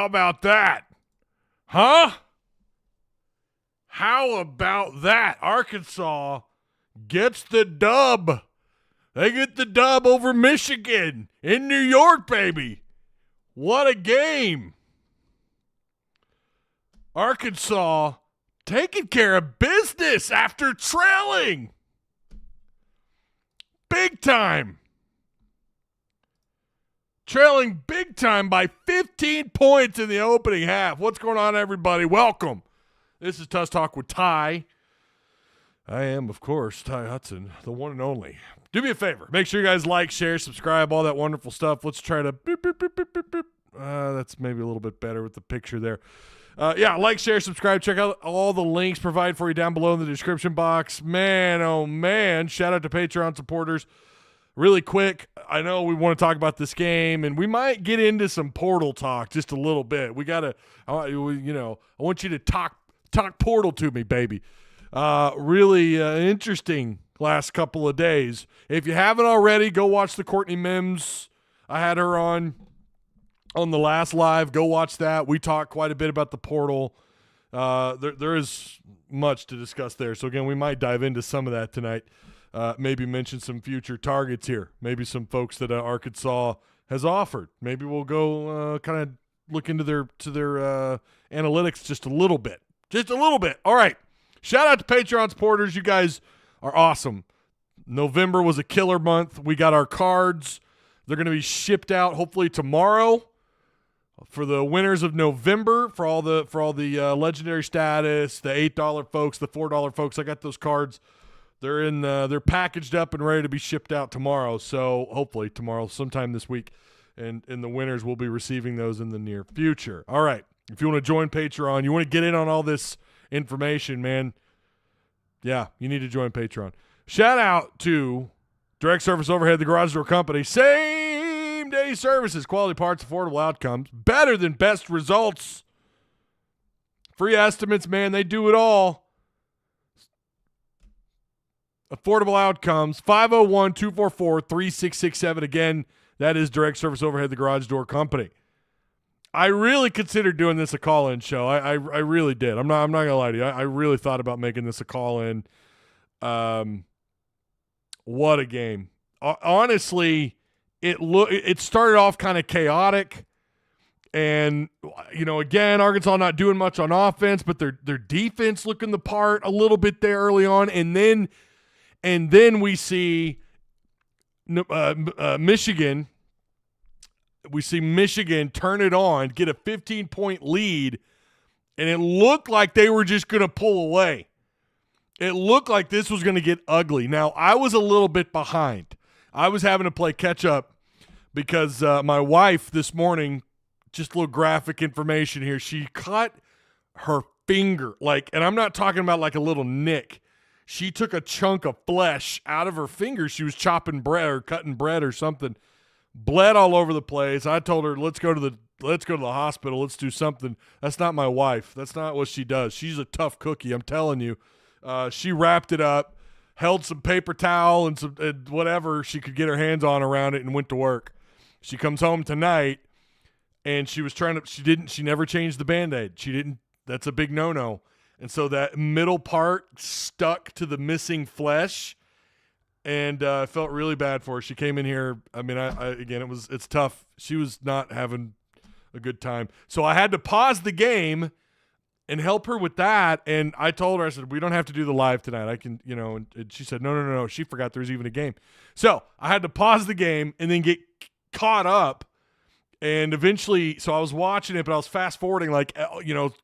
How about that? Huh? How about that? Arkansas gets the dub. They get the dub over Michigan in New York, baby. What a game. Arkansas taking care of business after trailing. Big time. Trailing big time by 15 points in the opening half. What's going on, everybody? Welcome. This is Tusk Talk with Ty. I am, of course, Ty Hudson, the one and only. Do me a favor. Make sure you guys like, share, subscribe, all that wonderful stuff. Let's try to beep, beep, beep, beep, beep, beep. That's maybe a little bit better with the picture there. Like, share, subscribe. Check out all the links provided for you down below in the description box. Man, oh, man. Shout out to Patreon supporters. Really quick, I know we want to talk about this game, and we might get into some Portal talk just a little bit. We got to, I want you to talk Portal to me, baby. Really interesting last couple of days. If you haven't already, go watch the Courtney Mims. I had her on the last live. Go watch that. We talked quite a bit about the Portal. There is much to discuss there. So, again, we might dive into some of that tonight. Maybe mention some future targets here. Maybe some folks that Arkansas has offered. Maybe we'll go kind of look into their analytics just a little bit. Just a little bit. All right. Shout out to Patreon supporters. You guys are awesome. November was a killer month. We got our cards. They're going to be shipped out hopefully tomorrow for the winners of November, for all the legendary status, the $8 folks, the $4 folks. I got those cards. They're packaged up and ready to be shipped out tomorrow. So hopefully tomorrow, sometime this week, and the winners will be receiving those in the near future. All right. If you want to join Patreon, you want to get in on all this information, man, yeah, you need to join Patreon. Shout out to Direct Service Overhead, the Garage Door Company. Same day services, quality parts, affordable outcomes, better than best results. Free estimates, man, they do it all. Affordable outcomes, 501-244-3667. Again, that is Direct Service Overhead, the Garage Door Company. I really considered doing this a call-in show. I really did. I'm not gonna lie to you. I really thought about making this a call-in. What a game! Honestly, it started off kind of chaotic, and again, Arkansas not doing much on offense, but their defense looking the part a little bit there early on, and then we see Michigan. We see Michigan turn it on, get a 15-point lead, and it looked like they were just going to pull away. It looked like this was going to get ugly. Now, I was a little bit behind. I was having to play catch-up because my wife this morning, just a little graphic information here, she cut her finger, and I'm not talking about like a little nick. She took a chunk of flesh out of her finger. She was chopping bread or cutting bread or something. Bled all over the place. I told her, let's go to the hospital. Let's do something. That's not my wife. That's not what she does. She's a tough cookie, I'm telling you. She wrapped it up, held some paper towel and some whatever she could get her hands on around it, and went to work. She comes home tonight, and she never changed the Band-Aid. She didn't. That's a big no-no. And so that middle part stuck to the missing flesh. And I felt really bad for her. She came in here. I mean, it's tough. She was not having a good time. So I had to pause the game and help her with that. And I told her, I said, we don't have to do the live tonight. I can, and she said, no. She forgot there was even a game. So I had to pause the game and then get caught up. And eventually, so I was watching it, but I was fast forwarding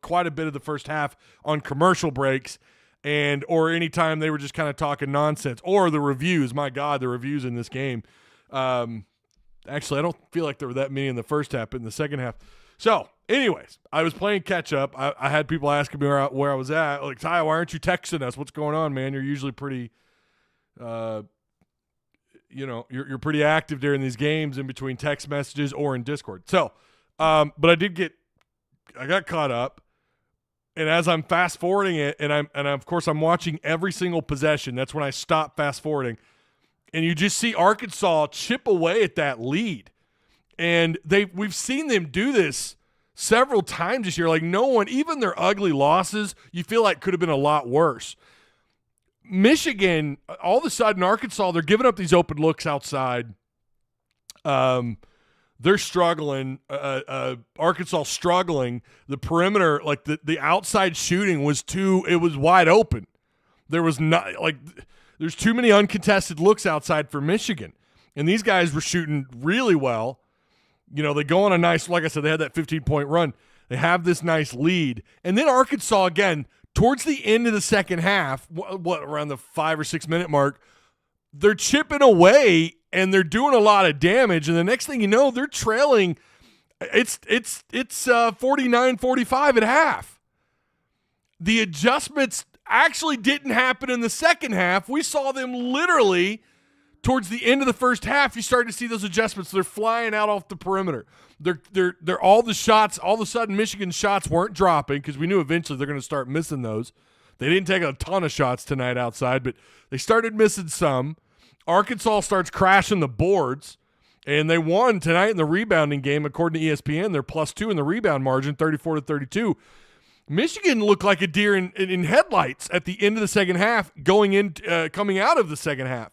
quite a bit of the first half on commercial breaks. Or anytime they were just kind of talking nonsense, or the reviews. My God, the reviews in this game. Actually, I don't feel like there were that many in the first half, but in the second half. So, anyways, I was playing catch up. I had people asking me where I was at. Like, Ty, why aren't you texting us? What's going on, man? You're usually pretty, you're pretty active during these games in between text messages or in Discord. So, but I got caught up. And as I'm fast forwarding it, and of course I'm watching every single possession. That's when I stop fast forwarding, and you just see Arkansas chip away at that lead. And we've seen them do this several times this year. Like no one, even their ugly losses, you feel like could have been a lot worse. Michigan, all of a sudden, Arkansas, they're giving up these open looks outside. They're struggling. Arkansas struggling. The perimeter, like the outside shooting it was wide open. There was not like there's too many uncontested looks outside for Michigan. And these guys were shooting really well. You know, they go on a nice, like I said, they had that 15-point run. They have this nice lead. And then Arkansas, again, towards the end of the second half, around the 5 or 6 minute mark, they're chipping away and they're doing a lot of damage. And the next thing you know, they're trailing. It's 49-45 at half. The adjustments actually didn't happen in the second half. We saw them literally towards the end of the first half. You started to see those adjustments. They're flying out off the perimeter. They're all the shots. All of a sudden, Michigan's shots weren't dropping because we knew eventually they're going to start missing those. They didn't take a ton of shots tonight outside, but they started missing some. Arkansas starts crashing the boards, and they won tonight in the rebounding game. According to ESPN, they're +2 in the rebound margin, 34-32. Michigan looked like a deer in headlights at the end of the second half, coming out of the second half.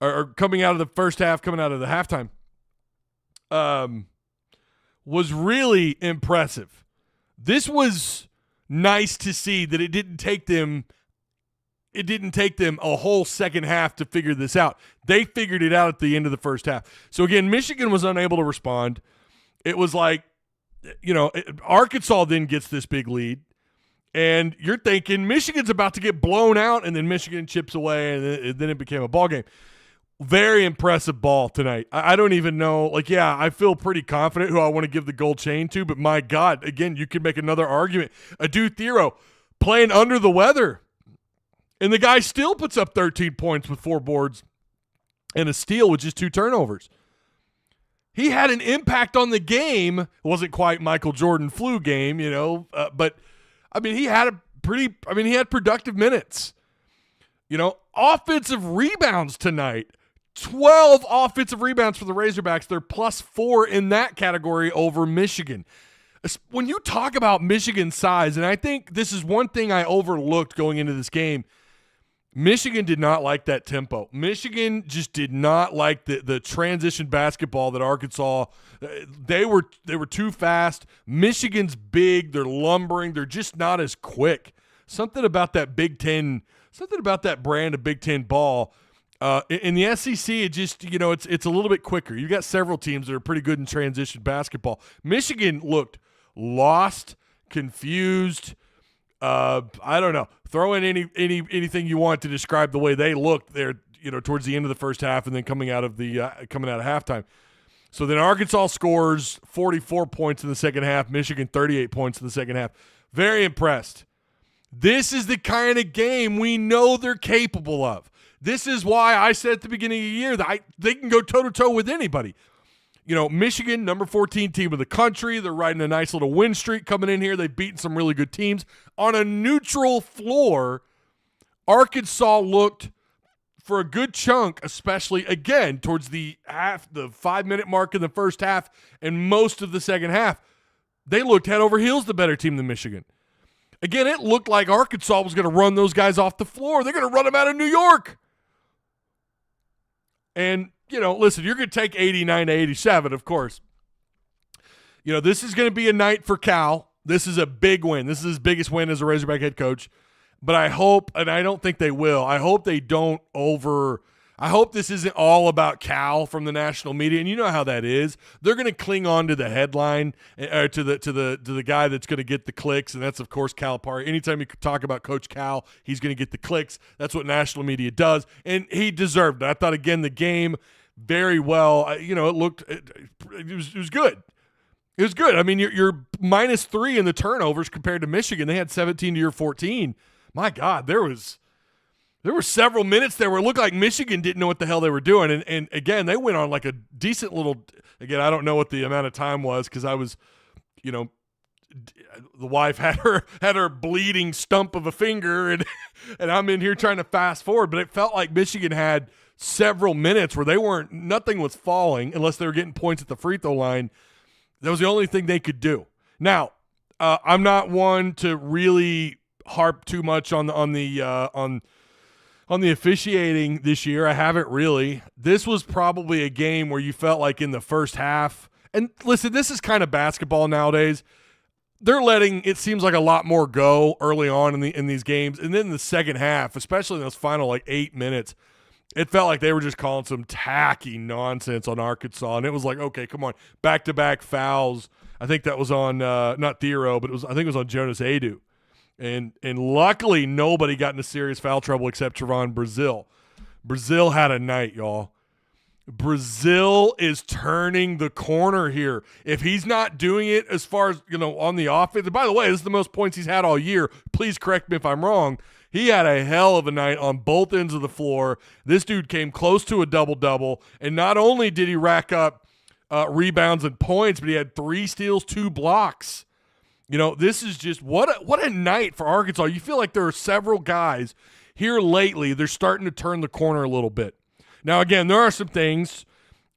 Or coming out of the first half, coming out of the halftime, was really impressive. This was nice to see that it didn't take them a whole second half to figure this out. They figured it out at the end of the first half. So again, Michigan was unable to respond. It was like, Arkansas then gets this big lead. And you're thinking Michigan's about to get blown out, and then Michigan chips away, and then it became a ball game. Very impressive ball tonight. I don't even know. I feel pretty confident who I want to give the gold chain to, but my God, again, you could make another argument. Adu Thero playing under the weather, and the guy still puts up 13 points with 4 boards and a steal with just 2 turnovers. He had an impact on the game. It wasn't quite Michael Jordan flu game, but I mean, he had productive minutes. Offensive rebounds tonight. 12 offensive rebounds for the Razorbacks. They're +4 in that category over Michigan. When you talk about Michigan's size, and I think this is one thing I overlooked going into this game, Michigan did not like that tempo. Michigan just did not like the transition basketball that Arkansas, they were too fast. Michigan's big, they're lumbering, they're just not as quick. Something about that Big Ten, something about that brand of Big Ten ball. In the SEC, it just, it's a little bit quicker. You got several teams that are pretty good in transition basketball. Michigan looked lost, confused. I don't know. Throw in anything you want to describe the way they looked there, towards the end of the first half, and then coming out of halftime. So then Arkansas scores 44 points in the second half. Michigan 38 points in the second half. Very impressed. This is the kind of game we know they're capable of. This is why I said at the beginning of the year that they can go toe-to-toe with anybody. Michigan, number 14 team of the country. They're riding a nice little win streak coming in here. They've beaten some really good teams. On a neutral floor, Arkansas looked for a good chunk, especially, again, towards the 5-minute mark in the first half and most of the second half. They looked head over heels the better team than Michigan. Again, it looked like Arkansas was going to run those guys off the floor. They're going to run them out of New York. And, listen, you're going to take 89-87, of course. This is going to be a night for Cal. This is a big win. This is his biggest win as a Razorback head coach. But I hope, and I don't think they will, I hope they don't I hope this isn't all about Cal from the national media, and you know how that is. They're going to cling on to the headline, to the guy that's going to get the clicks, and that's of course Calipari. Anytime you talk about Coach Cal, he's going to get the clicks. That's what national media does, and he deserved it. I thought again the game very well. It was good. It was good. I mean, you're -3 in the turnovers compared to Michigan. They had 17 to your 14. My God, there were several minutes there where it looked like Michigan didn't know what the hell they were doing. And again, they went on like a decent little – again, I don't know what the amount of time was because I was, the wife had her bleeding stump of a finger and I'm in here trying to fast forward. But it felt like Michigan had several minutes where nothing was falling unless they were getting points at the free throw line. That was the only thing they could do. Now, I'm not one to really harp too much on the officiating this year. I haven't really. This was probably a game where you felt like in the first half, and listen, this is kind of basketball nowadays. They're letting, it seems like, a lot more go early on in these games, and then in the second half, especially in those final 8 minutes, it felt like they were just calling some tacky nonsense on Arkansas, and it was like, okay, come on, back-to-back fouls. I think that was on not Theo, but I think it was on Jonas Adu. And luckily, nobody got into serious foul trouble except Trevon Brazile. Brazile had a night, y'all. Brazile is turning the corner here. If he's not doing it as far as, on the offense, and by the way, this is the most points he's had all year. Please correct me if I'm wrong. He had a hell of a night on both ends of the floor. This dude came close to a double-double, and not only did he rack up rebounds and points, but he had 3 steals, 2 blocks. This is just what a night for Arkansas. You feel like there are several guys here lately. They're starting to turn the corner a little bit. Now, again, there are some things,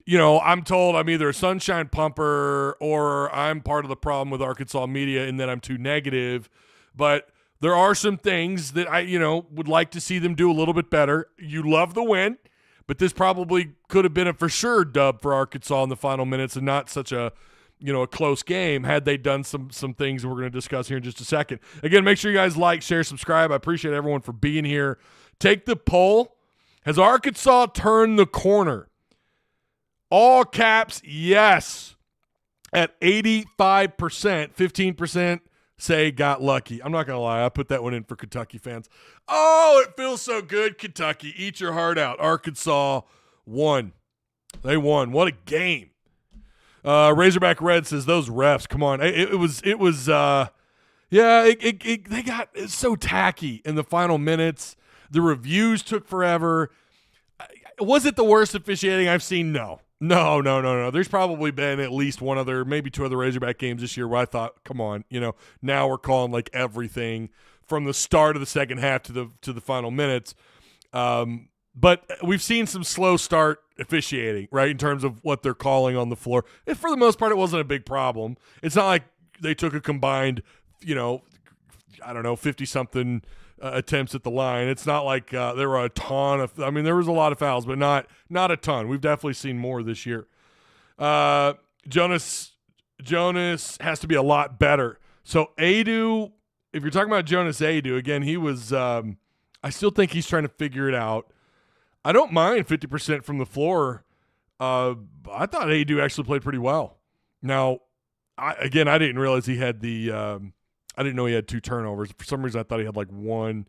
I'm told I'm either a sunshine pumper or I'm part of the problem with Arkansas media in that I'm too negative. But there are some things that I, would like to see them do a little bit better. You love the win, but this probably could have been a for sure dub for Arkansas in the final minutes and not such a close game had they done some things we're going to discuss here in just a second. Again, make sure you guys like, share, subscribe. I appreciate everyone for being here. Take the poll. Has Arkansas turned the corner? All caps, yes. At 85%, 15% say got lucky. I'm not going to lie. I put that one in for Kentucky fans. Oh, it feels so good, Kentucky. Eat your heart out. Arkansas won. They won. What a game. Razorback Red says those refs. Come on, it was. They got so tacky in the final minutes. The reviews took forever. Was it the worst officiating I've seen? No. There's probably been at least one other, maybe 2 other Razorback games this year where I thought, come on, now we're calling like everything from the start of the second half to the final minutes. But we've seen some slow start officiating, right, in terms of what they're calling on the floor. And for the most part, it wasn't a big problem. It's not like they took a combined, 50-something attempts at the line. It's not like there were a ton of – there was a lot of fouls, but not a ton. We've definitely seen more this year. Jonas has to be a lot better. So Adu, if you're talking about Jonas Adu, again, he was I still think he's trying to figure it out. I don't mind 50% from the floor. I thought Adu actually played pretty well. Now, I didn't realize he had I didn't know he had 2 turnovers. For some reason, I thought he had like 1.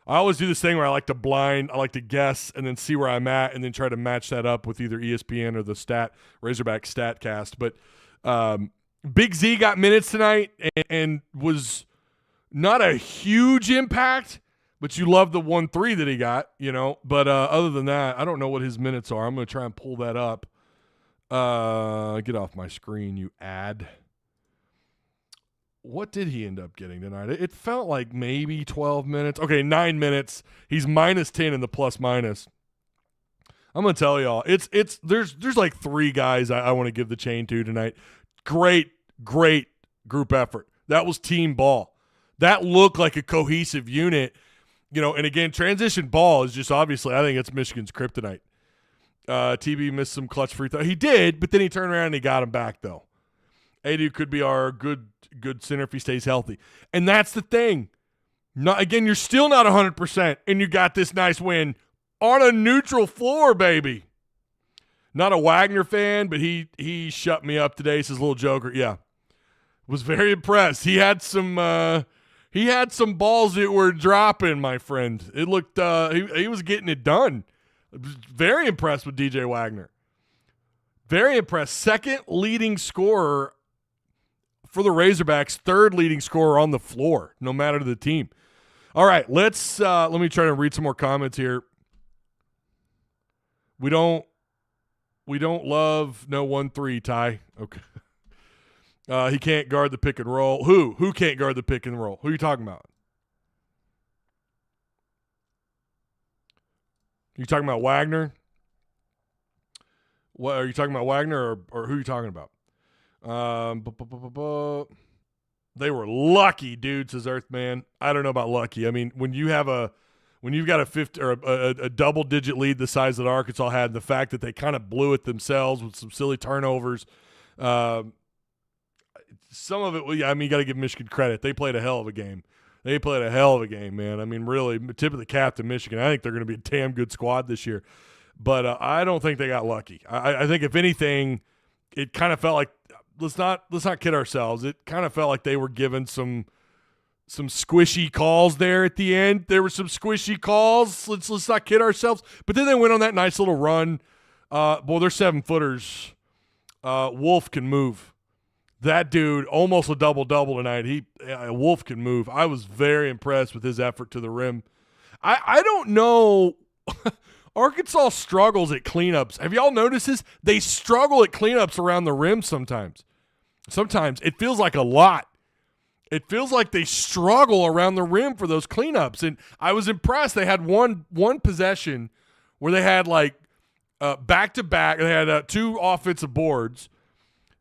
I always do this thing where I like to guess and then see where I'm at and then try to match that up with either ESPN or the Razorback StatCast. But Big Z got minutes tonight and was not a huge impact, but you love the 1-3 that he got, But other than that, I don't know what his minutes are. I'm going to try and pull that up. Get off my screen, you ad. What did he end up getting tonight? It felt like maybe 12 minutes. Okay, 9 minutes. He's -10 in the plus-minus. I'm going to tell y'all, there's like 3 guys I want to give the chain to tonight. Great group effort. That was team ball. That looked like a cohesive unit. And again, transition ball is just obviously, I think it's Michigan's kryptonite. TB missed some clutch free throw. He did, but then he turned around and he got him back, though. Adu could be our good center if he stays healthy. And that's the thing. Again, you're still not 100%, and you got this nice win on a neutral floor, baby. Not a Wagner fan, but he shut me up today. Says little joker. Yeah. Was very impressed. He had some balls that were dropping, my friend. It looked he was getting it done. Very impressed with DJ Wagner. Very impressed. Second leading scorer for the Razorbacks, 3rd leading scorer on the floor, no matter the team. All right, let me try to read some more comments here. We don't love no 1-3, Ty. Okay. He can't guard the pick and roll. Who can't guard the pick and roll? Who are you talking about? You talking about Wagner? What are you talking about, Wagner, or who are you talking about? They were lucky, dude, says Earthman. I don't know about lucky. I mean, when you've got a 50 or a double-digit lead the size that Arkansas had, the fact that they kind of blew it themselves with some silly turnovers, some of it, I mean, you got to give Michigan credit. They played a hell of a game. Man. I mean, really, tip of the cap to Michigan. I think they're going to be a damn good squad this year. But I don't think they got lucky. I think, if anything, it kind of felt like, let's not kid ourselves. It kind of felt like they were given some squishy calls there at the end. There were some squishy calls. Let's not kid ourselves. But then they went on that nice little run. Boy, they're 7-footers. Wolf can move. That dude, almost a double-double tonight. Wolf can move. I was very impressed with his effort to the rim. I don't know. Arkansas struggles at cleanups. Have y'all noticed this? They struggle at cleanups around the rim sometimes. Sometimes it feels like a lot. It feels like they struggle around the rim for those cleanups. And I was impressed. They had one possession where they had like back-to-back. They had 2 offensive boards.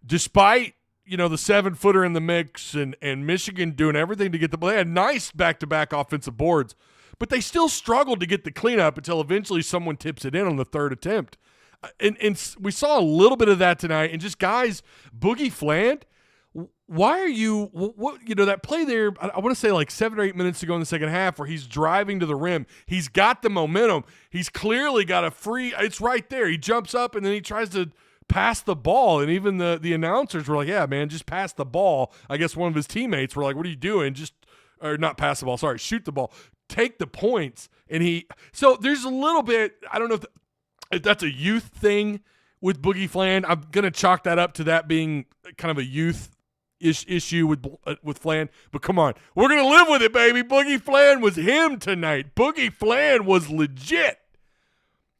Despite, the 7-footer in the mix and Michigan doing everything to get they had nice back-to-back offensive boards, but they still struggled to get the cleanup until eventually someone tips it in on the 3rd attempt. And we saw a little bit of that tonight. And just guys, Boogie Fland, why are you that play there, I want to say like 7 or 8 minutes to go in the second half where he's driving to the rim. He's got the momentum. He's clearly got it's right there. He jumps up and then he tries to pass the ball. And even the announcers were like, yeah, man, just pass the ball. I guess one of his teammates were like, what are you doing? Or not pass the ball. Sorry, shoot the ball. Take the points. So there's a little bit, I don't know if that's a youth thing with Boogie Fland. I'm going to chalk that up to that being kind of a youth issue with Fland. But come on, we're going to live with it, baby. Boogie Fland was him tonight. Boogie Fland was legit.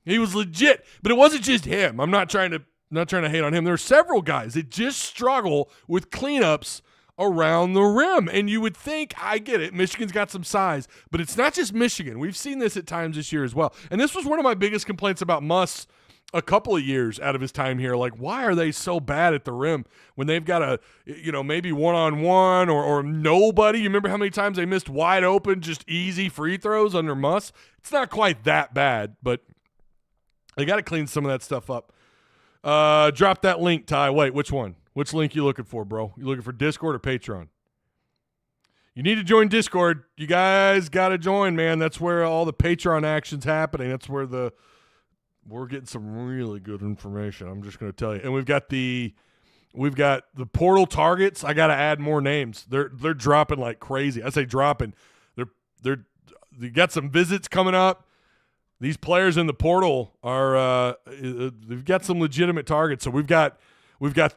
He was legit. But it wasn't just him. I'm not trying to hate on him. There are several guys that just struggle with cleanups around the rim. And you would think, I get it, Michigan's got some size, but it's not just Michigan. We've seen this at times this year as well. And this was one of my biggest complaints about Muss a couple of years out of his time here. Like, why are they so bad at the rim when they've got maybe one-on-one or nobody? You remember how many times they missed wide open, just easy free throws under Muss? It's not quite that bad, but they got to clean some of that stuff up. Drop that link, Ty. Wait, which one? Which link you looking for, bro? You looking for Discord or Patreon? You need to join Discord. You guys got to join, man. That's where all the Patreon action's happening. That's where we're getting some really good information. I'm just going to tell you. And we've got the portal targets. I got to add more names. They're dropping like crazy. I say dropping. They got some visits coming up. These players in the portal are they've got some legitimate targets. So we've got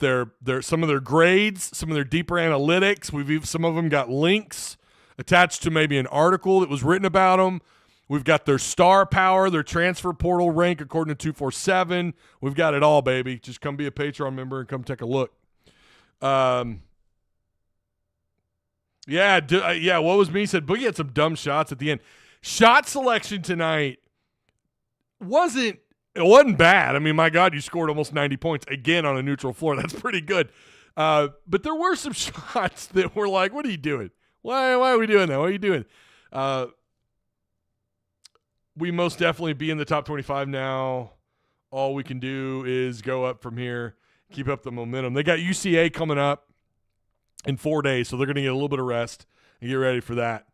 their some of their grades, some of their deeper analytics. Some of them got links attached to maybe an article that was written about them. We've got their star power, their transfer portal rank according to 247. We've got it all, baby. Just come be a Patreon member and come take a look. Yeah. What was me said? Boogie had some dumb shots at the end. Shot selection tonight wasn't bad. I mean, my God, you scored almost 90 points again on a neutral floor. That's pretty good. But there were some shots that were like, what are you doing? Why are we doing that? What are you doing? We most definitely be in the top 25 now. All we can do is go up from here, keep up the momentum. They got UCA coming up in 4 days, so they're going to get a little bit of rest and get ready for that.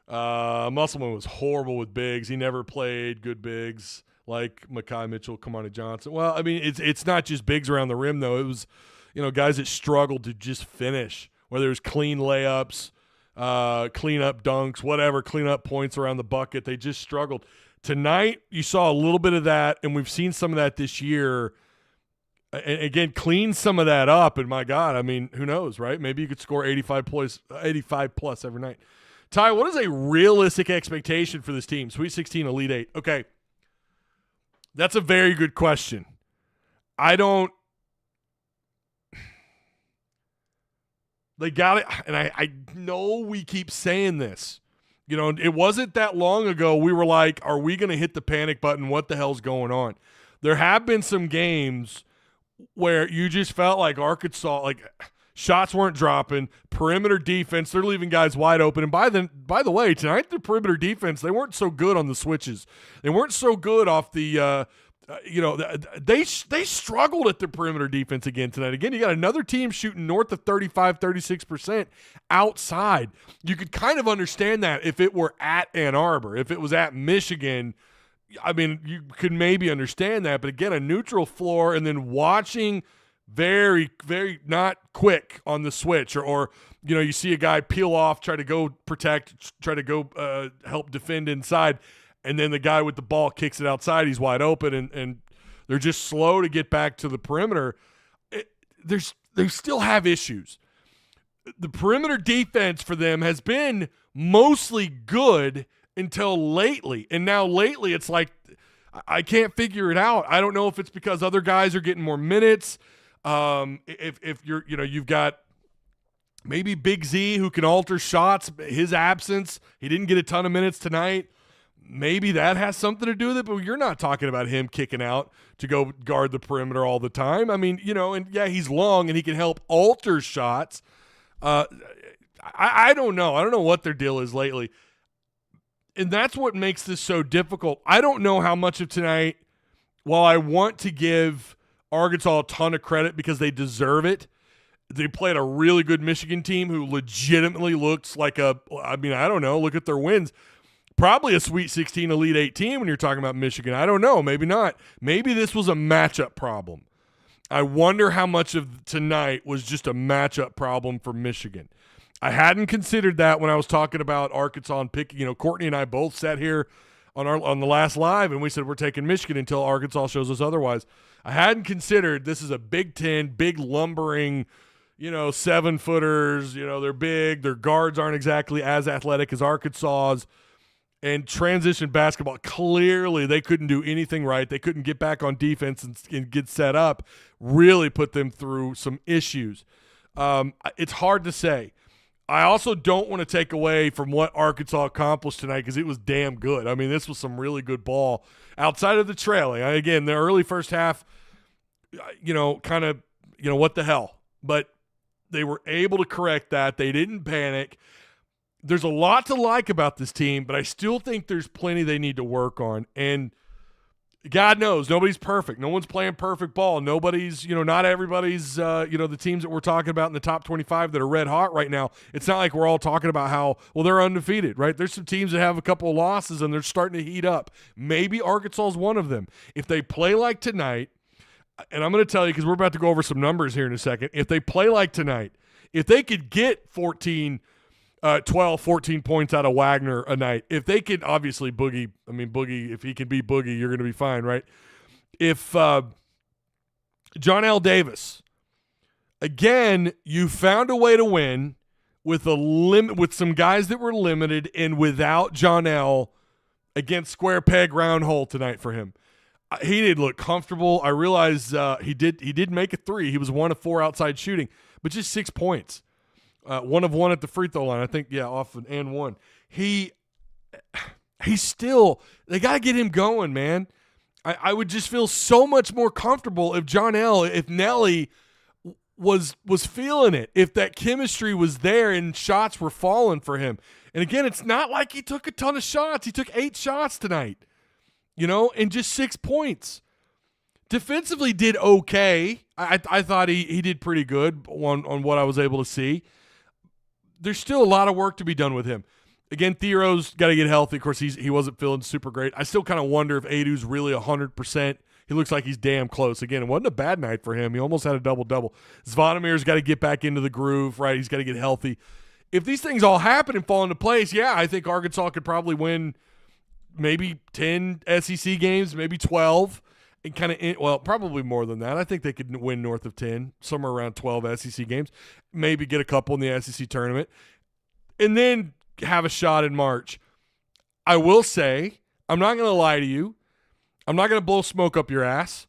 Musselman was horrible with bigs. He never played good bigs like Mekhi Mitchell, Kamani Johnson. Well, I mean, it's not just bigs around the rim, though. It was, guys that struggled to just finish, whether it was clean layups, clean up dunks, whatever, clean up points around the bucket. They just struggled. Tonight, you saw a little bit of that, and we've seen some of that this year. And again, clean some of that up, and my God, I mean, who knows, right? Maybe you could score 85 plus every night. Ty, what is a realistic expectation for this team? Sweet 16, Elite 8. Okay, that's a very good question. They got it, and I know we keep saying this. It wasn't that long ago we were like, are we going to hit the panic button? What the hell's going on? There have been some games where you just felt like Arkansas, like shots weren't dropping, perimeter defense, they're leaving guys wide open. And by the way, tonight the perimeter defense, they weren't so good on the switches. They weren't so good off the they struggled at the perimeter defense again tonight. Again, you got another team shooting north of 35, 36% outside. You could kind of understand that if it were at Ann Arbor. If it was at Michigan, I mean, you could maybe understand that. But again, a neutral floor and then watching very, very not quick on the switch or you see a guy peel off, try to go protect, try to go help defend inside. And then the guy with the ball kicks it outside. He's wide open, and they're just slow to get back to the perimeter. They still have issues. The perimeter defense for them has been mostly good until lately. And now lately it's like I can't figure it out. I don't know if it's because other guys are getting more minutes. If you've got maybe Big Z who can alter shots, his absence, he didn't get a ton of minutes tonight. Maybe that has something to do with it, but you're not talking about him kicking out to go guard the perimeter all the time. I mean, and yeah, he's long and he can help alter shots. I don't know. I don't know what their deal is lately. And that's what makes this so difficult. I don't know how much of tonight, while I want to give Arkansas a ton of credit because they deserve it, they played a really good Michigan team who legitimately looks like I don't know, look at their wins. Probably a Sweet 16 Elite 8 team when you're talking about Michigan. I don't know. Maybe not. Maybe this was a matchup problem. I wonder how much of tonight was just a matchup problem for Michigan. I hadn't considered that when I was talking about Arkansas and picking. Courtney and I both sat here on the last live, and we said we're taking Michigan until Arkansas shows us otherwise. I hadn't considered this is a Big Ten, big lumbering, 7-footers. They're big. Their guards aren't exactly as athletic as Arkansas's. And transition basketball, clearly they couldn't do anything right. They couldn't get back on defense and get set up, really put them through some issues. It's hard to say. I also don't want to take away from what Arkansas accomplished tonight because it was damn good. I mean, this was some really good ball outside of the trailing. Again, the early first half, what the hell. But they were able to correct that. They didn't panic. There's a lot to like about this team, but I still think there's plenty they need to work on. And God knows, nobody's perfect. No one's playing perfect ball. Nobody's, not everybody's, the teams that we're talking about in the top 25 that are red hot right now. It's not like we're all talking about how, they're undefeated, right? There's some teams that have a couple of losses and they're starting to heat up. Maybe Arkansas is one of them. If they play like tonight, and I'm going to tell you because we're about to go over some numbers here in a second. If they play like tonight, if they could get 12, 14 points out of Wagner a night. If they could, obviously, Boogie, if he can be Boogie, you're going to be fine, right? If John L. Davis, again, you found a way to win with with some guys that were limited and without John L. against square peg round hole tonight for him. He did look comfortable. I realize he did make a three. He was 1 of 4 outside shooting, but just 6 points. 1 of 1 at the free throw line. I think, off and 1. He's still, they got to get him going, man. I would just feel so much more comfortable if if Nelly was feeling it, if that chemistry was there and shots were falling for him. And again, it's not like he took a ton of shots. He took 8 shots tonight, and just 6 points. Defensively did okay. I thought he did pretty good on what I was able to see. There's still a lot of work to be done with him. Again, Thero's got to get healthy. Of course, he wasn't feeling super great. I still kind of wonder if Adu's really 100%. He looks like he's damn close. Again, it wasn't a bad night for him. He almost had a double-double. Zvonimir's got to get back into the groove, right? He's got to get healthy. If these things all happen and fall into place, I think Arkansas could probably win maybe 10 SEC games, maybe 12. And probably more than that. I think they could win north of 10, somewhere around 12 SEC games, maybe get a couple in the SEC tournament, and then have a shot in March. I will say, I'm not going to lie to you. I'm not going to blow smoke up your ass.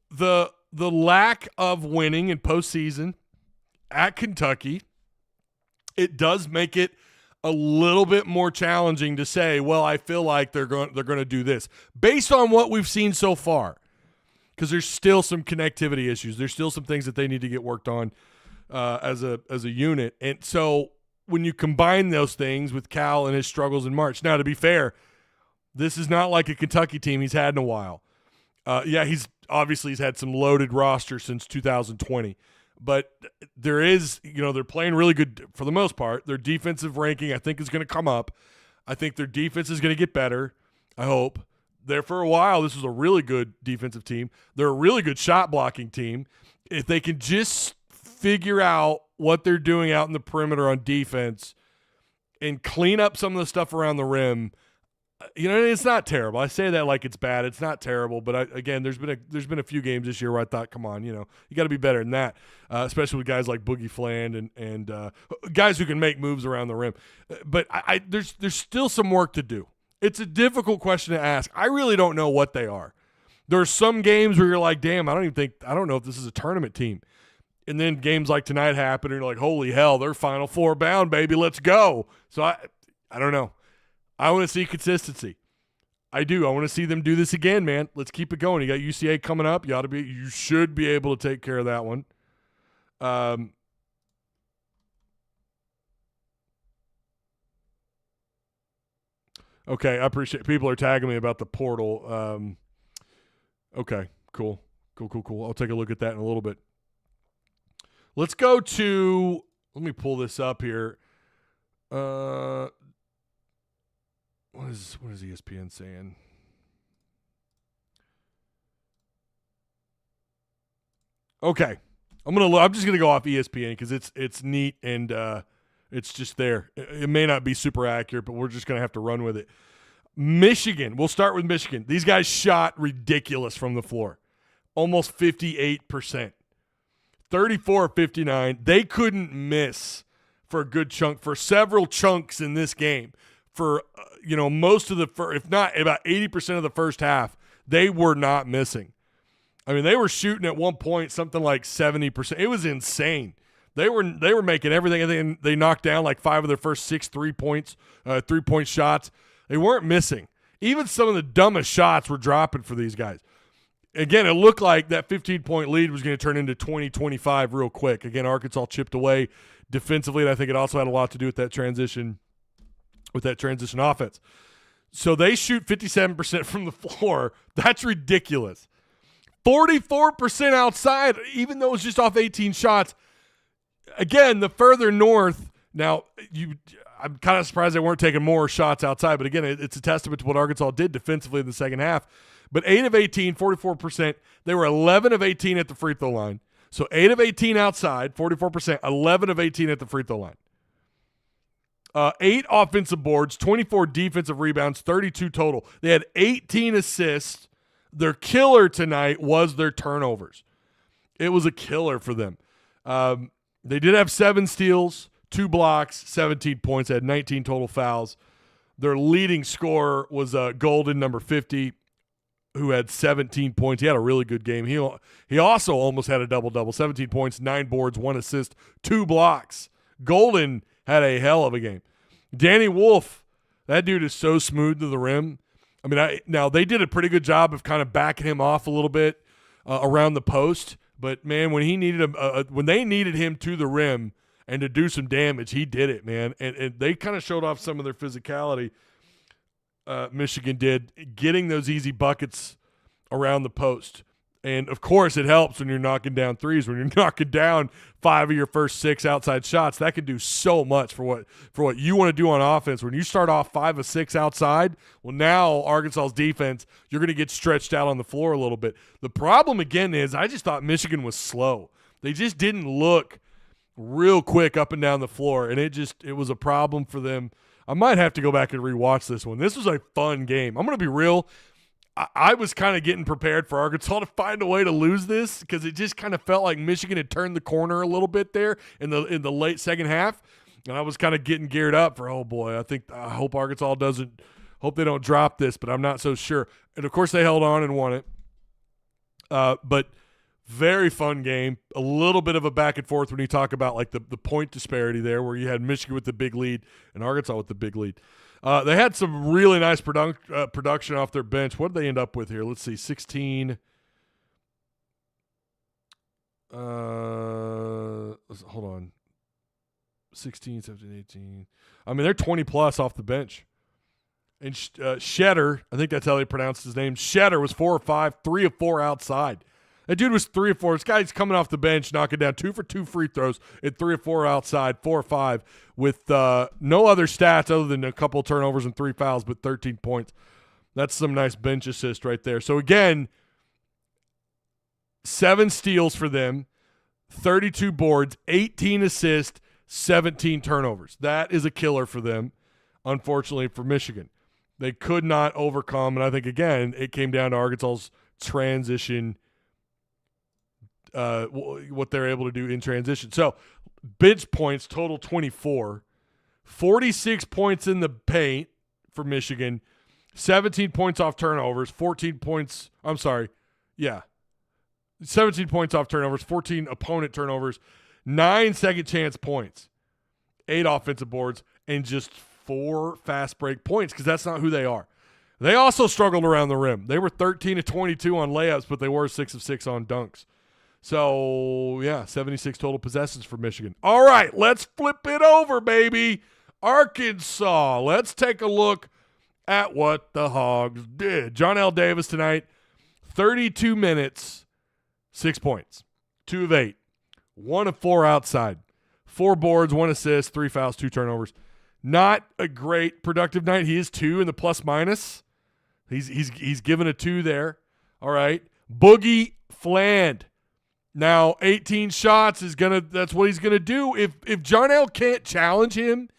The lack of winning in postseason at Kentucky, it does make it a little bit more challenging to say, I feel like they're going to do this based on what we've seen so far. because there's still some connectivity issues. There's still some things that they need to get worked on as a unit. And so when you combine those things with Cal and his struggles in March, now to be fair, this is not like a Kentucky team he's had in a while. He's had some loaded roster since 2020. But there is, they're playing really good for the most part. Their defensive ranking, I think, is going to come up. I think their defense is going to get better, I hope. There for a while, this was a really good defensive team. They're a really good shot blocking team. If they can just figure out what they're doing out in the perimeter on defense and clean up some of the stuff around the rim, it's not terrible. I say that like it's bad. It's not terrible, but there's been a few games this year where I thought, come on, you got to be better than that, especially with guys like Boogie Fland and guys who can make moves around the rim. But there's still some work to do. It's a difficult question to ask. I really don't know what they are. There are some games where you're like, damn, I don't know if this is a tournament team. And then games like tonight happen, and you're like, holy hell, they're Final Four bound, baby, let's go. So I don't know. I want to see consistency. I do. I want to see them do this again, man. Let's keep it going. You got UCA coming up. You should be able to take care of that one. Okay, I appreciate people are tagging me about the portal. Okay, cool. I'll take a look at that in a little bit. Let's go to – let me pull this up here. What is ESPN saying? Okay, I'm just gonna go off ESPN because it's neat and it's just there. It may not be super accurate, but we're just gonna have to run with it. Michigan. We'll start with Michigan. These guys shot ridiculous from the floor, almost 58%, 34-59. They couldn't miss for a good chunk for several chunks in this game. For most of the if not about 80% of the first half, they were not missing. I mean, they were shooting at one point something like 70%. It was insane. They were making everything. I think they knocked down like 5 of their first 6 3-point shots. They weren't missing. Even some of the dumbest shots were dropping for these guys. Again, it looked like that 15-point lead was going to turn into 20-25 real quick. Again, Arkansas chipped away defensively, and I think it also had a lot to do with that transition offense. So they shoot 57% from the floor. That's ridiculous. 44% outside, even though it's just off 18 shots. Again, the further north, now I'm kind of surprised they weren't taking more shots outside, but again, it's a testament to what Arkansas did defensively in the second half. But 8 of 18, 44%. They were 11 of 18 at the free throw line. So 8 of 18 outside, 44%, 11 of 18 at the free throw line. 8 offensive boards, 24 defensive rebounds, 32 total. They had 18 assists. Their killer tonight was their turnovers. It was a killer for them. They did have 7 steals, 2 blocks, 17 points. They had 19 total fouls. Their leading scorer was Golden, number 50, who had 17 points. He had a really good game. He also almost had a double-double, 17 points, 9 boards, 1 assist, 2 blocks. Golden had a hell of a game. Danny Wolf, that dude is so smooth to the rim. I mean, now they did a pretty good job of kind of backing him off a little bit around the post. But man, when they needed him to the rim and to do some damage, he did it, man. And they kind of showed off some of their physicality. Michigan did, getting those easy buckets around the post. And, of course, it helps when you're knocking down threes. When you're knocking down 5 of your first 6 outside shots, that can do so much for what you want to do on offense. When you start off 5 of 6 outside, well, now Arkansas's defense, you're going to get stretched out on the floor a little bit. The problem, again, is I just thought Michigan was slow. They just didn't look real quick up and down the floor, and it was a problem for them. I might have to go back and rewatch this one. This was a fun game. I'm going to be real. I was kind of getting prepared for Arkansas to find a way to lose this because it just kind of felt like Michigan had turned the corner a little bit there in the late second half, and I was kind of getting geared up for, oh boy, I hope Arkansas hope they don't drop this, but I'm not so sure. And of course they held on and won it. But very fun game. A little bit of a back and forth when you talk about like the point disparity there, where you had Michigan with the big lead and Arkansas with the big lead. They had some really nice production off their bench. What did they end up with here? Let's see, 16. Hold on. 16, 17, 18. I mean, they're 20 plus off the bench. And Shedder, I think that's how they pronounced his name. Shedder was 4 of 5, 3 of 4 outside. That dude was 3 of 4. This guy's coming off the bench, knocking down 2 for 2 free throws and 3 of 4 outside, 4 or 5 with no other stats other than a couple turnovers and 3 fouls, but 13 points. That's some nice bench assist right there. So again, 7 steals for them, 32 boards, 18 assists, 17 turnovers. That is a killer for them, unfortunately, for Michigan. They could not overcome, and I think, again, it came down to Arkansas's transition, what they're able to do in transition. So, bench points total 24, 46 points in the paint for Michigan, 17 points off turnovers, 14 points – I'm sorry, yeah. 17 points off turnovers, 14 opponent turnovers, 9 second chance points, 8 offensive boards, and just 4 fast break points because that's not who they are. They also struggled around the rim. They were 13 of 22 on layups, but they were 6 of 6 on dunks. So, yeah, 76 total possessions for Michigan. All right, let's flip it over, baby. Arkansas. Let's take a look at what the Hogs did. John L. Davis tonight, 32 minutes, 6 points, 2 of 8, 1 of 4 outside, 4 boards, 1 assist, 3 fouls, 2 turnovers. Not a great productive night. He is 2 in the plus minus. He's given a 2 there. All right. Boogie Fland. Now 18 shots that's what he's gonna do. If John L can't challenge him,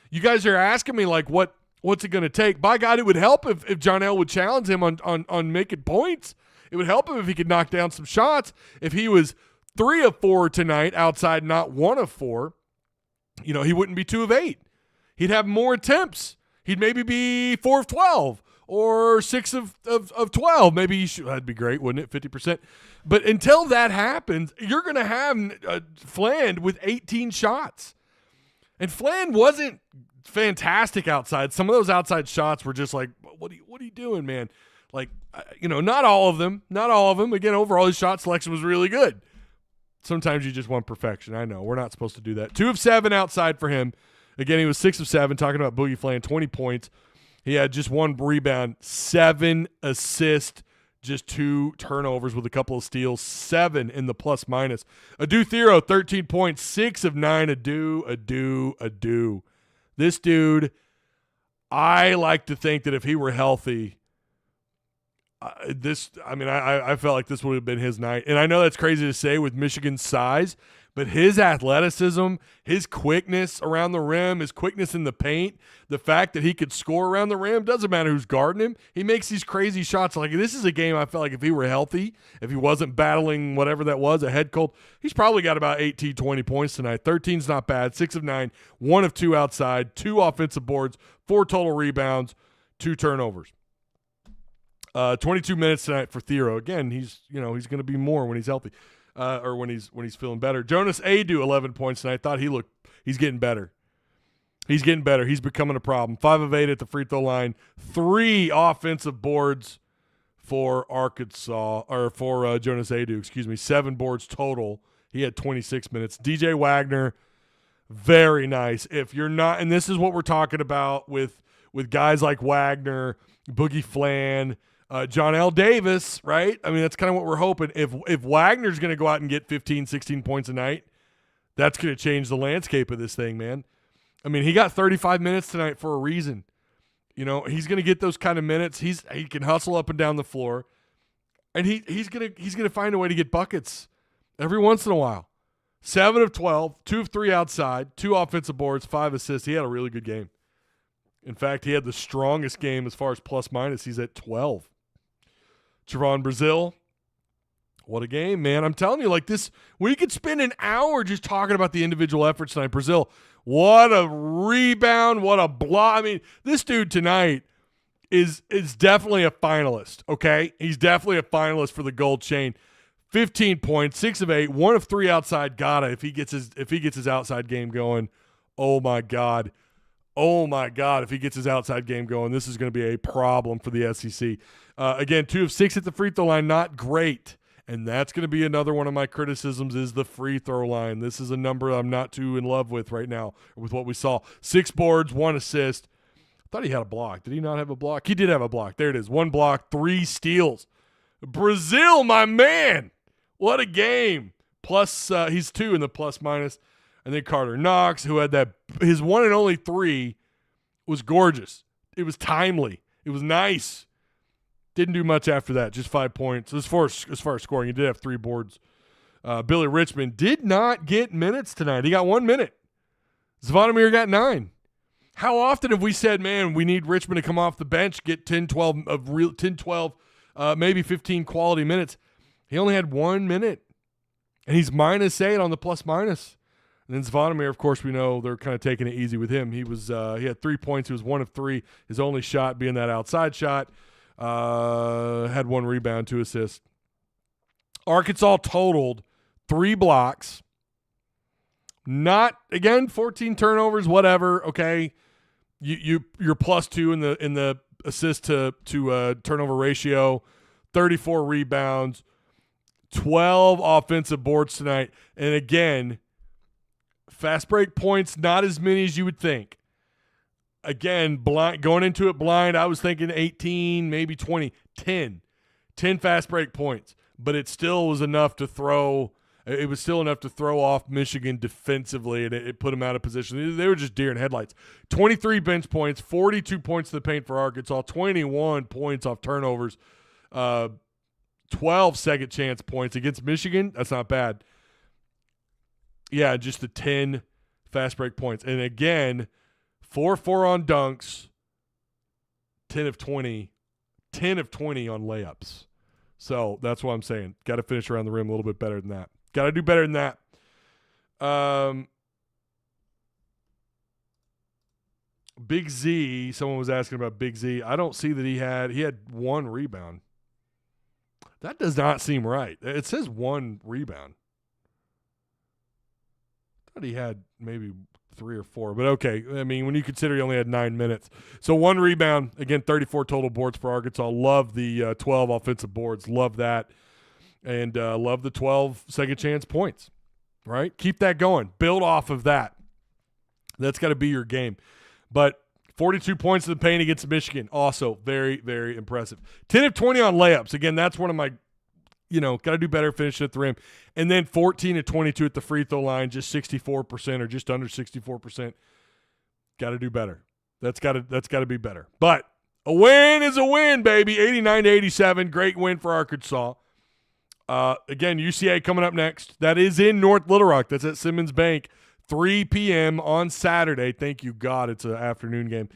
you guys are asking me like what's it gonna take? By God, it would help if John L would challenge him on making points. It would help him if he could knock down some shots. If he was 3 of 4 tonight outside, not 1 of 4, he wouldn't be 2 of 8. He'd have more attempts. He'd maybe be 4 of 12 or 6 of 12. Maybe that'd be great, wouldn't it? 50%. But until that happens, you're going to have Fland with 18 shots. And Fland wasn't fantastic outside. Some of those outside shots were just like, what are you doing, man? Like, not all of them. Not all of them. Again, overall, his shot selection was really good. Sometimes you just want perfection. I know. We're not supposed to do that. 2 of 7 outside for him. Again, he was 6 of 7, talking about Boogie Fland, 20 points. He had just 1 rebound, 7 assists, just 2 turnovers with a couple of steals, 7 in the plus minus. Adu Thero, 13 points, 6 of 9. Adu. This I like to think that if he were healthy, I felt like this would have been his night. And I know that's crazy to say with Michigan's size, but his athleticism, his quickness around the rim, his quickness in the paint, the fact that he could score around the rim, doesn't matter who's guarding him. He makes these crazy shots. Like, this is a game I felt like if he were healthy, if he wasn't battling whatever that was, a head cold, he's probably got about 18, 20 points tonight. 13's not bad. 6 of 9, 1 of 2 outside, 2 offensive boards, 4 total rebounds, 2 turnovers. 22 minutes tonight for Thero. Again, he's going to be more when he's healthy. Or when he's feeling better. Jonas Adu, 11 points tonight. He's getting better. He's getting better. He's becoming a problem. 5 of 8 at the free throw line. 3 offensive boards for Arkansas, or for Jonas Adu, 7 boards total. He had 26 minutes. DJ Wagner, very nice. If you're not, and this is what we're talking about with guys like Wagner, Boogie Fland, John L. Davis, right? I mean, that's kind of what we're hoping. If Wagner's going to go out and get 15, 16 points a night, that's going to change the landscape of this thing, man. I mean, he got 35 minutes tonight for a reason. He's going to get those kind of minutes. He can hustle up and down the floor, and he's going to find a way to get buckets every once in a while. 7 of 12, 2 of 3 outside, 2 offensive boards, 5 assists. He had a really good game. In fact, he had the strongest game as far as plus minus. He's at 12. Trevon Brazile, what a game, man. I'm telling you, like this, we could spend an hour just talking about the individual efforts tonight. Brazile, what a rebound, what a block. I mean, this dude tonight is definitely a finalist, okay? He's definitely a finalist for the gold chain. 15 points, 6 of 8, 1 of 3 outside. Gotta, if he gets his outside game going, oh my God. Oh, my God, if he gets his outside game going, this is going to be a problem for the SEC. Again, 2 of 6 at the free throw line, not great. And that's going to be another one of my criticisms is the free throw line. This is a number I'm not too in love with right now with what we saw. 6 boards, 1 assist. I thought he had a block. Did he not have a block? He did have a block. There it is. 1 block, 3 steals. Brazil, my man. What a game. Plus, he's 2 in the plus minus. And then Carter Knox, who had his one and only 3 was gorgeous. It was timely. It was nice. Didn't do much after that. Just 5 points. As far as scoring, he did have 3 boards. Billy Richmond did not get minutes tonight. He got 1 minute. Zvonimir got 9. How often have we said, man, we need Richmond to come off the bench, get 10, 12, maybe 15 quality minutes. He only had 1 minute, and he's -8 on the plus minus. And then Zvonimir, of course, we know they're kind of taking it easy with him. He had 3 points. He was 1 of 3. His only shot being that outside shot. Had 1 rebound, 2 assists. Arkansas totaled 3 blocks. Not, again, 14 turnovers, whatever. Okay. You're +2 in the assist to turnover ratio, 34 rebounds, 12 offensive boards tonight. And again, fast break points, not as many as you would think. Again, going into it blind, I was thinking 18, maybe 20, 10 fast break points. But it still was enough to throw. It was still enough to throw off Michigan defensively, and it put them out of position. They were just deer in headlights. 23 bench points, 42 points to the paint for Arkansas, 21 points off turnovers, 12 second chance points against Michigan. That's not bad. Yeah, just the 10 fast break points. And again, 4-4 on dunks, 10 of 20 on layups. So that's what I'm saying. Got to finish around the rim a little bit better than that. Got to do better than that. Big Z, someone was asking about Big Z. I don't see that he had 1 rebound. That does not seem right. It says 1 rebound. I thought he had maybe 3 or 4, but okay. I mean, when you consider he only had 9 minutes. So 1 rebound, again, 34 total boards for Arkansas. Love the 12 offensive boards. Love that. And love the 12 second chance points, right? Keep that going. Build off of that. That's got to be your game. But 42 points in the paint against Michigan. Also very, very impressive. 10 of 20 on layups. Again, that's one of my, got to do better finishing at the rim. And then 14 of 22 at the free throw line, just 64% or just under 64%. Got to do better. That's got to be better. But a win is a win, baby. 89-87. Great win for Arkansas. Again, UCA coming up next. That is in North Little Rock. That's at Simmons Bank, 3 p.m. on Saturday. Thank you, God. It's an afternoon game.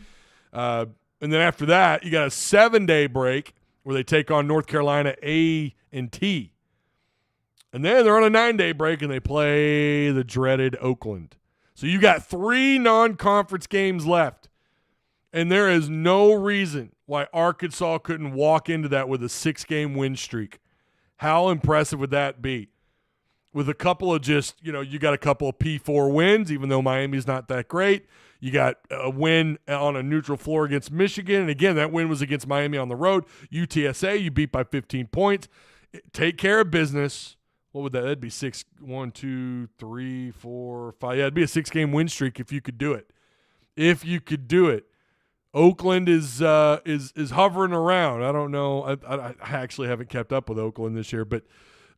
And then after that, you got a 7-day break where they take on North Carolina A&T. And then they're on a 9-day break and they play the dreaded Oakland. So you got 3 non-conference games left. And there is no reason why Arkansas couldn't walk into that with a 6-game win streak. How impressive would that be? With a couple of you got a couple of P4 wins, even though Miami's not that great. You got a win on a neutral floor against Michigan. And again, that win was against Miami on the road. UTSA, you beat by 15 points. Take care of business. What would that? That'd be 6, 1, 2, 3, 4, 5. Yeah, it'd be a 6-game win streak if you could do it. If you could do it. Oakland is hovering around. I don't know. I actually haven't kept up with Oakland this year, but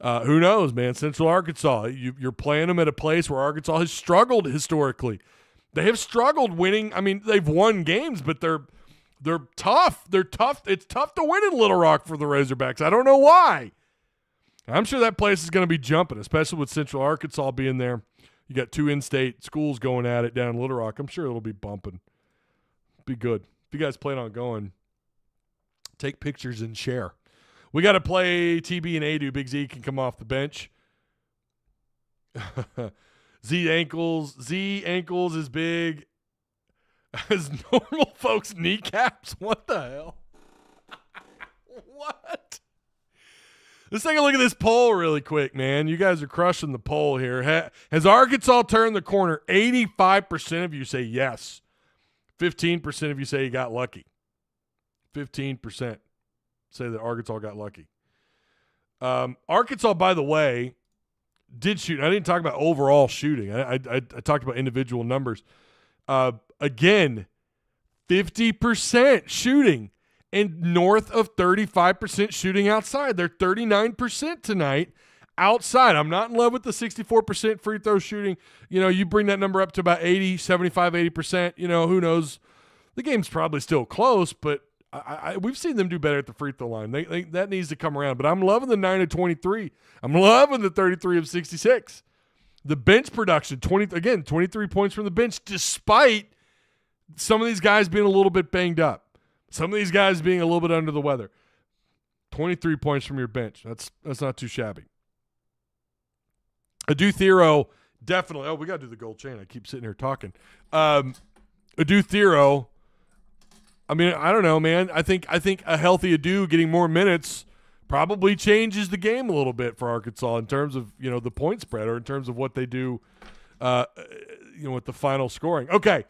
who knows, man? Central Arkansas. You're playing them at a place where Arkansas has struggled historically. They have struggled winning. I mean, they've won games, but they're tough. They're tough. It's tough to win in Little Rock for the Razorbacks. I don't know why. I'm sure that place is going to be jumping, especially with Central Arkansas being there. You got 2 in-state schools going at it down in Little Rock. I'm sure it'll be bumping. Be good. If you guys plan on going, take pictures and share. We got to play TB and Adu. Big Z can come off the bench. Z ankles is big as normal folks' kneecaps. What the hell? What? Let's take a look at this poll really quick, man. You guys are crushing the poll here. Has Arkansas turned the corner? 85% of you say yes. 15% of you say you got lucky. 15% say that Arkansas got lucky. Arkansas, by the way, did shoot. I didn't talk about overall shooting. I talked about individual numbers. Again, 50% shooting and north of 35% shooting outside. They're 39% tonight outside. I'm not in love with the 64% free throw shooting. You bring that number up to about 80, 75, 80%. Who knows? The game's probably still close, but we've seen them do better at the free throw line. That needs to come around. But I'm loving the 9 of 23. I'm loving the 33 of 66. The bench production, 23 points from the bench, despite some of these guys being a little bit banged up. Some of these guys being a little bit under the weather. 23 points from your bench. That's not too shabby. Adu Thero, definitely. Oh, we got to do the gold chain. I keep sitting here talking. Adu Thero, I mean, I don't know, man. I think a healthy Adu getting more minutes probably changes the game a little bit for Arkansas in terms of, the point spread or in terms of what they do, with the final scoring. Okay.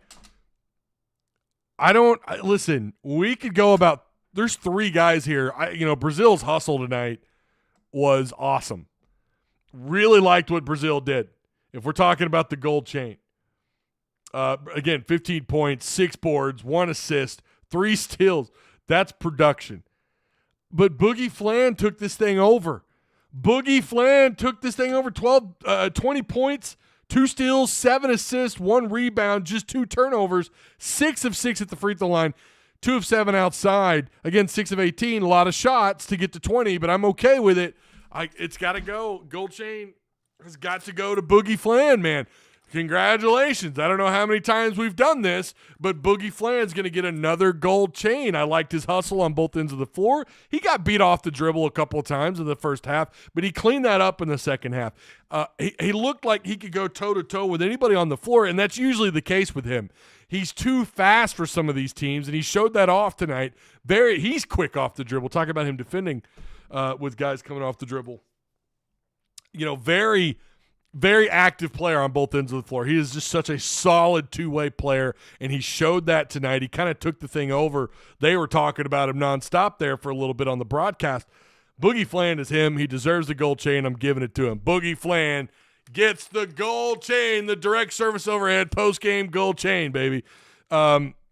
Listen, we could go about, there's three guys here. Brazil's hustle tonight was awesome. Really liked what Brazil did. If we're talking about the gold chain. Again, 15 points, 6 boards, 1 assist, 3 steals. That's production. But Boogie Flan took this thing over. 20 points, 2 steals, 7 assists, 1 rebound, just 2 turnovers, 6 of 6 at the free throw line, 2 of 7 outside. Again, 6 of 18, a lot of shots to get to 20, but I'm okay with it. It's got to go. Gold chain has got to go to Boogie Flan, man. Congratulations. I don't know how many times we've done this, but Boogie Flan's going to get another gold chain. I liked his hustle on both ends of the floor. He got beat off the dribble a couple of times in the first half, but he cleaned that up in the second half. He looked like he could go toe-to-toe with anybody on the floor, and that's usually the case with him. He's too fast for some of these teams, and he showed that off tonight. He's quick off the dribble. Talk about him defending with guys coming off the dribble. Very active player on both ends of the floor. He is just such a solid two-way player, and he showed that tonight. He kind of took the thing over. They were talking about him nonstop there for a little bit on the broadcast. Boogie Flan is him. He deserves the gold chain. I'm giving it to him. Boogie Flan gets the gold chain, the direct service overhead post-game gold chain, baby.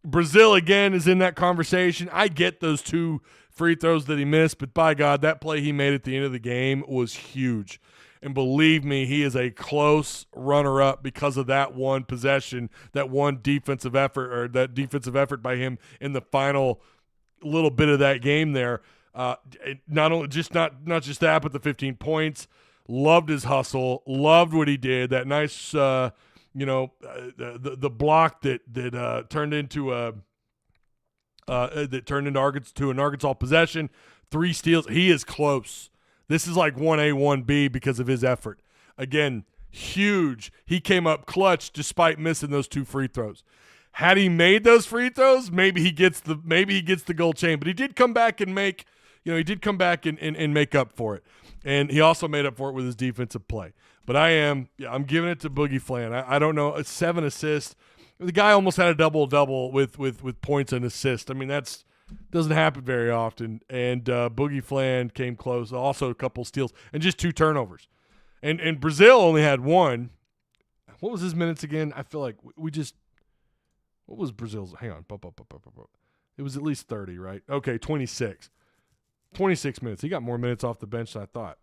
Brazil, again, is in that conversation. I get those 2 free throws that he missed, but by God, that play he made at the end of the game was huge. And believe me, he is a close runner-up because of that one possession, that one defensive effort, or that defensive effort by him in the final little bit of that game there. Not just that, but the 15 points. Loved his hustle. Loved what he did. That nice, the block that turned into an Arkansas possession. 3 steals. He is close. This is like 1A, 1B because of his effort. Again, huge. He came up clutch despite missing those 2 free throws. Had he made those free throws, maybe he gets the gold chain. But he did come back and make up for it. And he also made up for it with his defensive play. But I'm giving it to Boogie Flan. I don't know, 7 assists. The guy almost had a double-double with points and assists. I mean, that's doesn't happen very often. And Boogie Flan came close. Also a couple steals and just 2 turnovers. And Brazil only had 1. What was his minutes again? I feel like what was Brazil's? Hang on. It was at least 30, right? Okay, 26. 26 minutes. He got more minutes off the bench than I thought.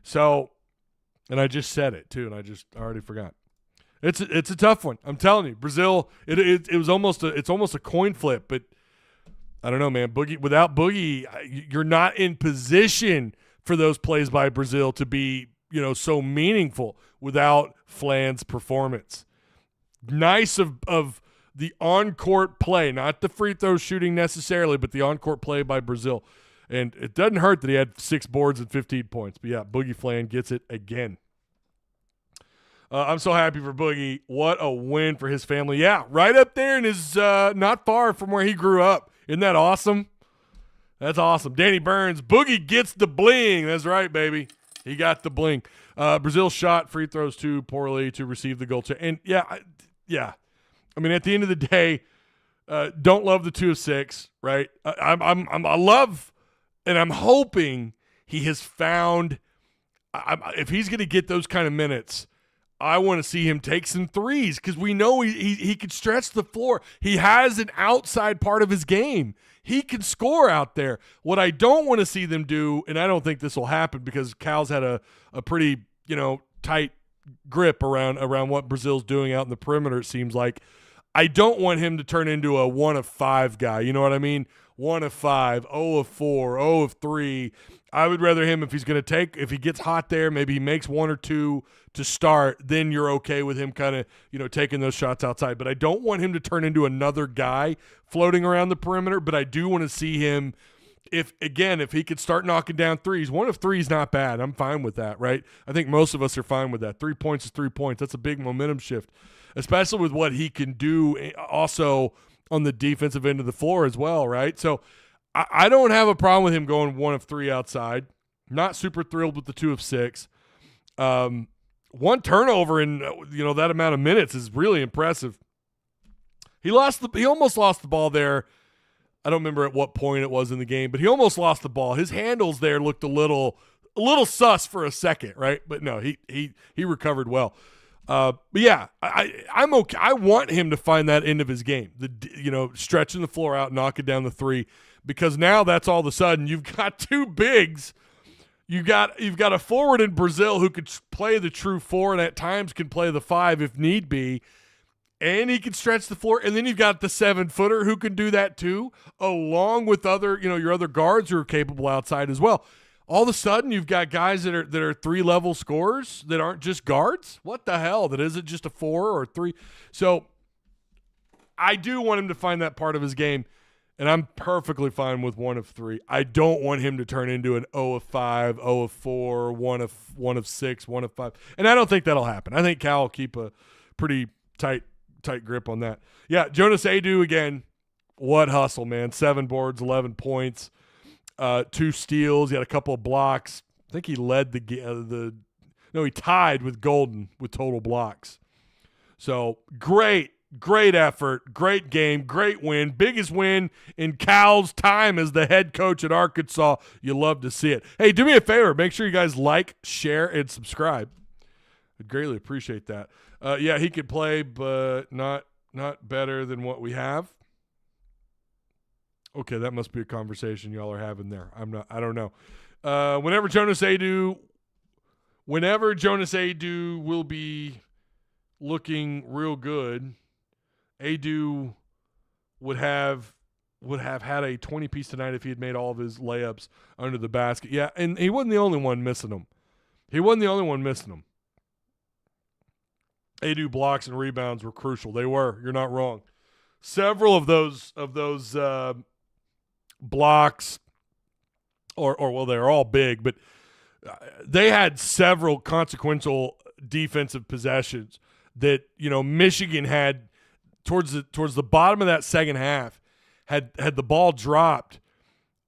So, and I just said it too, and I already forgot. It's a tough one. I'm telling you, Brazil. It's almost a coin flip, but I don't know, man. Without Boogie, you're not in position for those plays by Brazil to be, so meaningful without Flan's performance. Nice of the on-court play, not the free throw shooting necessarily, but the on-court play by Brazil. And it doesn't hurt that he had 6 boards and 15 points. But, yeah, Boogie Flan gets it again. I'm so happy for Boogie. What a win for his family. Yeah, right up there and is not far from where he grew up. Isn't that awesome? That's awesome. Danny Burns, Boogie gets the bling. That's right, baby. He got the bling. Brazil shot free throws too poorly to receive the goal. And, yeah. I mean, at the end of the day, don't love the 2 of 6, right? I love – and I'm hoping he has found if he's going to get those kind of minutes, I want to see him take some threes because we know he can stretch the floor. He has an outside part of his game. He can score out there. What I don't want to see them do, and I don't think this will happen because Cal's had a pretty, tight grip around what Brazil's doing out in the perimeter, it seems like. I don't want him to turn into a 1 of 5 guy. You know what I mean? 1 of 5, 0 of 4, 0 of 3. I would rather him if he gets hot there, maybe he makes 1 or 2 to start, then you're okay with him kind of, taking those shots outside. But I don't want him to turn into another guy floating around the perimeter, but I do want to see him if he could start knocking down threes. 1 of 3 is not bad. I'm fine with that, right? I think most of us are fine with that. 3 points is 3 points. That's a big momentum shift, especially with what he can do also on the defensive end of the floor as well, right? So I don't have a problem with him going 1 of 3 outside. Not super thrilled with the 2 of 6. 1 turnover in that amount of minutes is really impressive. He almost lost the ball there. I don't remember at what point it was in the game, but he almost lost the ball. His handles there looked a little sus for a second, right? But no, he recovered well. But yeah, I'm okay. I want him to find that end of his game, stretching the floor out, knocking down the 3, because now that's all of a sudden you've got 2 bigs. You've got a forward in Brazil who could play the true 4 and at times can play the 5 if need be, and he can stretch the floor. And then you've got the 7-footer who can do that too, along with other your other guards who are capable outside as well. All of a sudden, you've got guys that are 3-level scorers that aren't just guards. What the hell? That isn't just a 4 or 3. So I do want him to find that part of his game, and I'm perfectly fine with 1 of 3. I don't want him to turn into an 0 of 5, 0 of 4, 1 of 6, 1 of 5. And I don't think that'll happen. I think Cal will keep a pretty tight grip on that. Yeah, Jonas Adu again. What hustle, man. 7 boards, 11 points. 2 steals. He had a couple of blocks. I think he led he tied with Golden with total blocks. So great effort, great game, great win. Biggest win in Cal's time as the head coach at Arkansas. You love to see it. Hey, do me a favor. Make sure you guys like, share, and subscribe. I'd greatly appreciate that. Yeah, he could play, but not better than what we have. Okay, that must be a conversation y'all are having there. I don't know. Whenever Jonas Adu will be looking real good, Adu would have had a 20-piece tonight if he had made all of his layups under the basket. Yeah, and he wasn't the only one missing them. Adu blocks and rebounds were crucial. They were. You're not wrong. Several of those blocks, or they're all big, but they had several consequential defensive possessions that Michigan had towards the bottom of that second half. Had the ball dropped,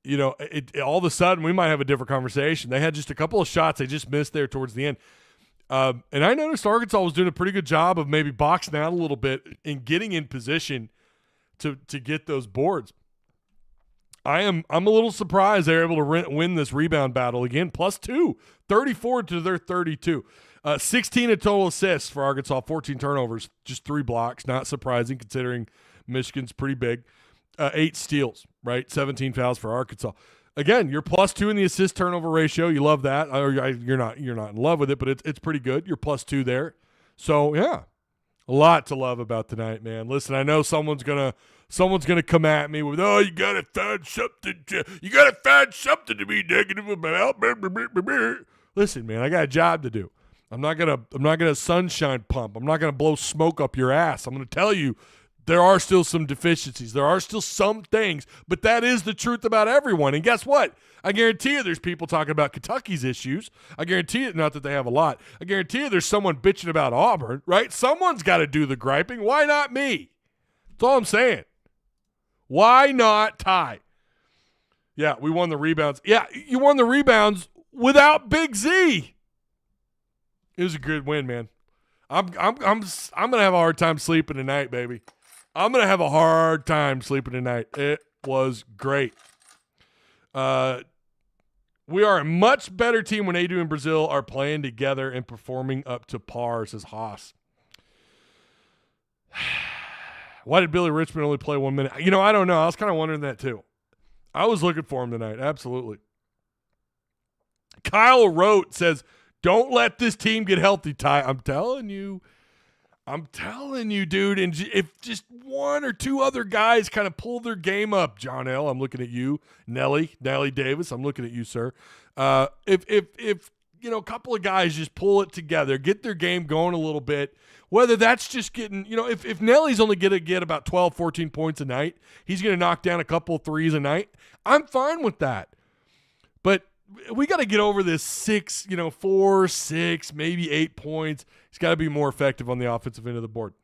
all of a sudden we might have a different conversation. They had just a couple of shots they just missed there towards the end. And I noticed Arkansas was doing a pretty good job of maybe boxing out a little bit and getting in position to get those boards. I'm a little surprised they're able to win this rebound battle again. +2, 34 to their 32. 16 of total assists for Arkansas, 14 turnovers, just 3 blocks. Not surprising considering Michigan's pretty big. 8 steals, right? 17 fouls for Arkansas. Again, you're +2 in the assist turnover ratio. You love that. You're not in love with it, but it's pretty good. You're +2 there. So yeah, a lot to love about tonight, man. Listen, I know someone's gonna come at me with, you gotta find something to be negative about. Listen, man, I got a job to do. I'm not gonna sunshine pump. I'm not gonna blow smoke up your ass. I'm gonna tell you there are still some deficiencies. There are still some things, but that is the truth about everyone. And guess what? I guarantee you there's people talking about Kentucky's issues. I guarantee you, not that they have a lot. I guarantee you there's someone bitching about Auburn, right? Someone's got to do the griping. Why not me? That's all I'm saying. Why not Ty? Yeah, we won the rebounds. Yeah, you won the rebounds without Big Z. It was a good win, man. I'm gonna have a hard time sleeping tonight, baby. I'm gonna have a hard time sleeping tonight. It was great. What We are a much better team when Adu and Brazil are playing together and performing up to par, says Haas. Why did Billy Richmond only play 1 minute? You know, I don't know. I was kind of wondering that too. I was looking for him tonight. Absolutely. Kyle Rote says, don't let this team get healthy, Ty. I'm telling you, dude. And if just one or two other guys kind of pull their game up, John L., I'm looking at you. Nelly Davis, I'm looking at you, sir. If you know, a couple of guys just pull it together, get their game going a little bit, whether that's just getting, you know, if Nelly's only going to get about 12, 14 points a night, he's going to knock down a couple of threes a night, I'm fine with that. But we got to get over this 6, 4, 6, maybe 8 points. He's got to be more effective on the offensive end of the board.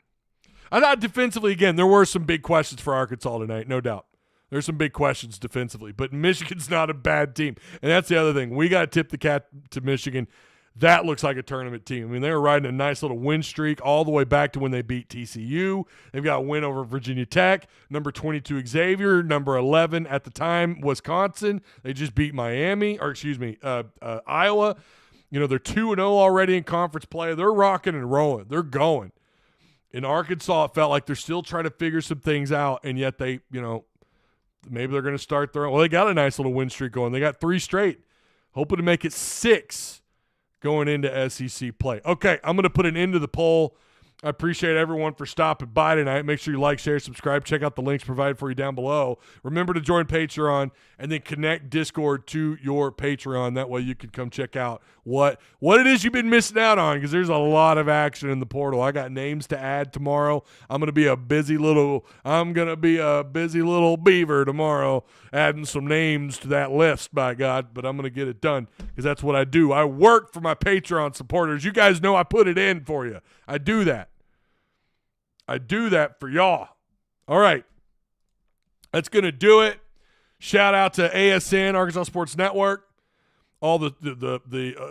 I thought defensively, again, there were some big questions for Arkansas tonight, no doubt. There's some big questions defensively, but Michigan's not a bad team. And that's the other thing. We got to tip the cap to Michigan. That looks like a tournament team. I mean, they were riding a nice little win streak all the way back to when they beat TCU. They've got a win over Virginia Tech, number 22 Xavier, number 11 at the time Wisconsin. They just beat Iowa. You know, they're 2-0 already in conference play. They're rocking and rolling. They're going. In Arkansas, it felt like they're still trying to figure some things out, and yet they, maybe they're going to start their own. Well, they got a nice little win streak going. They got 3 straight. Hoping to make it 6 going into SEC play. Okay, I'm going to put an end to the poll. I appreciate everyone for stopping by tonight. Make sure you like, share, subscribe. Check out the links provided for you down below. Remember to join Patreon and then connect Discord to your Patreon. That way you can come check out what it is you've been missing out on, because there's a lot of action in the portal. I got names to add tomorrow. I'm going to be a busy little beaver tomorrow, adding some names to that list, by God, but I'm going to get it done because that's what I do. I work for my Patreon supporters. You guys know I put it in for you. I do that. I do that for y'all. All right. That's going to do it. Shout out to ASN, Arkansas Sports Network, all the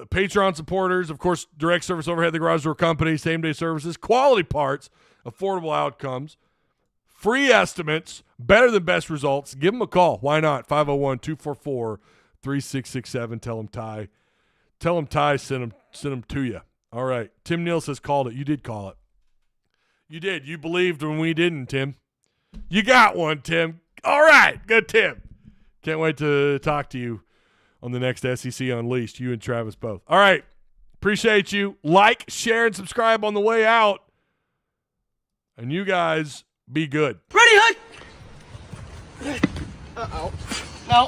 Patreon supporters, of course, direct service overhead, the garage door company, same-day services, quality parts, affordable outcomes, free estimates, better than best results. Give them a call. Why not? 501-244-3667. Tell them Ty. Tell them Ty sent them to you. All right. Tim Neal says called it. You did call it. You did. You believed when we didn't, Tim. You got one, Tim. All right. Good, Tim. Can't wait to talk to you on the next SEC Unleashed, you and Travis both. All right. Appreciate you. Like, share, and subscribe on the way out. And you guys be good. Ready, Hood? Uh-oh. No.